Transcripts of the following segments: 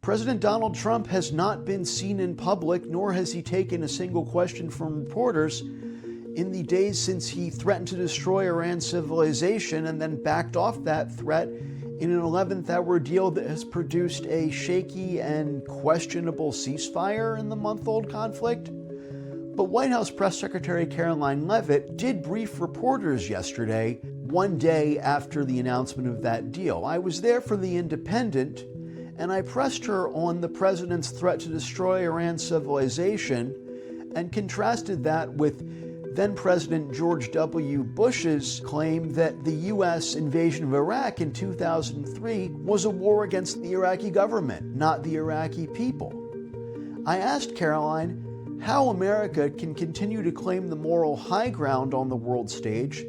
President Donald Trump has not been seen in public, nor has he taken a single question from reporters in the days since he threatened to destroy Iran's civilization and then backed off that threat in an 11th hour deal that has produced a shaky and questionable ceasefire in the month-old conflict. But White House Press Secretary Karoline Leavitt did brief reporters yesterday, one day after the announcement of that deal. I was there for The Independent, and I pressed her on the president's threat to destroy Iran's civilization and contrasted that with then-President George W. Bush's claim that the U.S. invasion of Iraq in 2003 was a war against the Iraqi government, not the Iraqi people. I asked Karoline how America can continue to claim the moral high ground on the world stage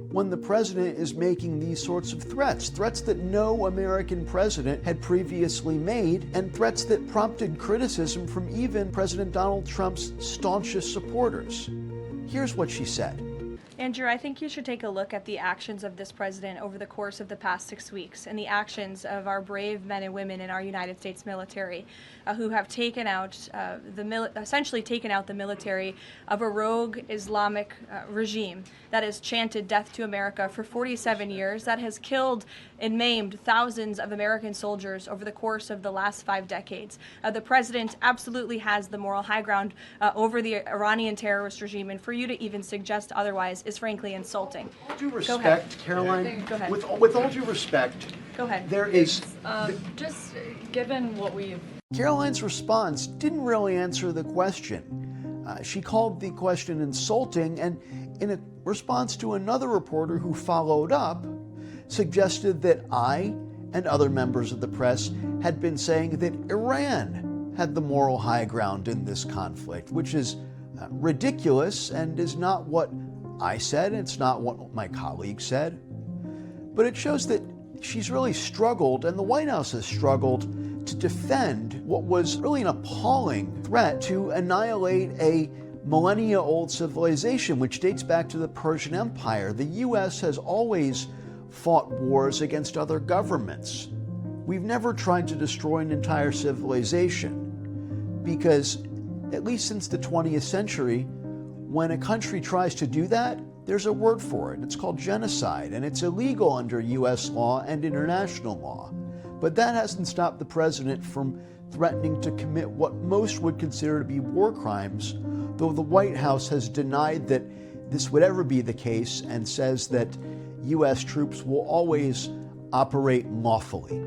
when the president is making these sorts of threats that no American president had previously made, and threats that prompted criticism from even President Donald Trump's staunchest supporters. Here's what she said. Andrew, I think you should take a look at the actions of this president over the course of the past 6 weeks and the actions of our brave men and women in our United States military who have taken out essentially taken out the military of a rogue Islamic regime that has chanted death to America for 47 years, that has killed and maimed thousands of American soldiers over the course of the last 5 decades. The president absolutely has the moral high ground over the Iranian terrorist regime, and for you to even suggest otherwise is frankly insulting. With all due respect, Karoline, Go ahead. with all due respect, Go ahead. there is... Just given what we've... Karoline's response didn't really answer the question. She called the question insulting, and in a response to another reporter who followed up, suggested that I and other members of the press had been saying that Iran had the moral high ground in this conflict, which is ridiculous and is not what I said, it's not what my colleague said. But it shows that she's really struggled, and the White House has struggled, to defend what was really an appalling threat to annihilate a millennia-old civilization, which dates back to the Persian Empire. The U.S. has always fought wars against other governments. We've never tried to destroy an entire civilization because, at least since the 20th century, when a country tries to do that, there's a word for it. It's called genocide, and it's illegal under U.S. law and international law. But that hasn't stopped the president from threatening to commit what most would consider to be war crimes, though the White House has denied that this would ever be the case and says that U.S. troops will always operate lawfully.